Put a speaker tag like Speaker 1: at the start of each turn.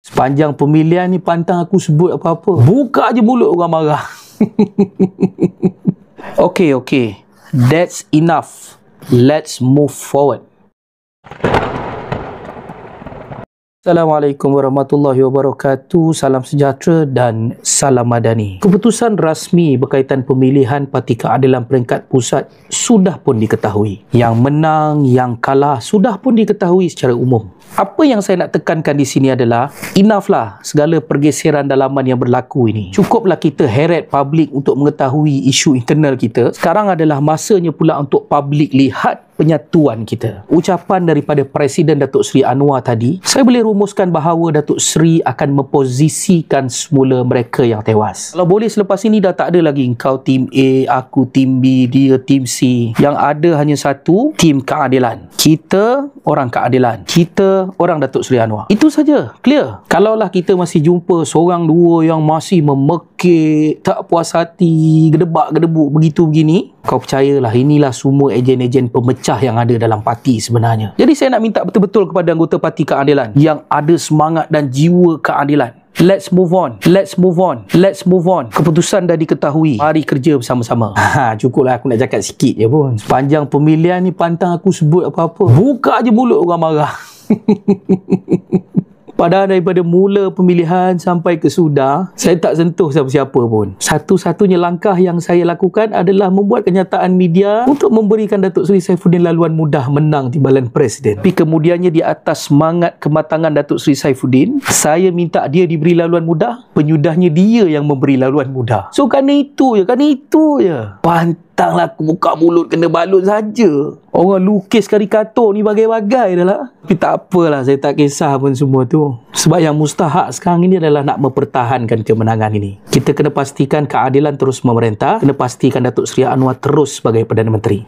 Speaker 1: Sepanjang pemilihan ni pantang aku sebut apa-apa. Buka je mulut orang marah. Okay. That's enough. Let's move forward. Assalamualaikum warahmatullahi wabarakatuh. Salam sejahtera dan salam madani. Keputusan rasmi berkaitan pemilihan Parti Keadilan peringkat pusat sudah pun diketahui. Yang menang, yang kalah sudah pun diketahui secara umum. Apa yang saya nak tekankan di sini adalah enough lah segala pergeseran dalaman yang berlaku ini. Cukuplah kita heret publik untuk mengetahui isu internal kita. Sekarang adalah masanya pula untuk publik lihat penyatuan kita. Ucapan daripada Presiden Datuk Seri Anwar tadi, saya boleh rumuskan bahawa Datuk Seri akan memposisikan semula mereka yang tewas. Kalau boleh selepas ini dah tak ada lagi kau tim A, aku tim B, dia tim C. Yang ada hanya satu, tim keadilan. Kita orang keadilan. Kita orang Datuk Seri Anwar. Itu saja, clear. Kalaulah kita masih jumpa seorang dua yang masih memekik, tak puas hati, gedebak-gedebuk begitu begini, kau percayalah inilah semua ejen-ejen pemecah yang ada dalam parti sebenarnya. Jadi saya nak minta betul-betul kepada anggota Parti Keadilan yang ada semangat dan jiwa keadilan. Let's move on. Let's move on. Let's move on. Keputusan dah diketahui. Mari kerja bersama-sama. Cukuplah aku nak cakap sikit je pun. Sepanjang pemilihan ni pantang aku sebut apa-apa. Buka je mulut orang marah. Padahal daripada mula pemilihan sampai ke sudah, saya tak sentuh siapa-siapa pun. Satu-satunya langkah yang saya lakukan adalah membuat kenyataan media untuk memberikan Datuk Seri Saifuddin laluan mudah menang timbalan Presiden. Tapi kemudiannya di atas semangat kematangan Datuk Seri Saifuddin, saya minta dia diberi laluan mudah, penyudahnya dia yang memberi laluan mudah. So kerana itu je. Pantanglah aku buka mulut kena balut saja. Orang lukis karikatur ni bagai-bagai dah lah. Tapi tak apalah, saya tak kisah pun semua tu. Sebab yang mustahak sekarang ini adalah nak mempertahankan kemenangan ini. Kita kena pastikan keadilan terus memerintah. Kena pastikan Datuk Seri Anwar terus sebagai Perdana Menteri.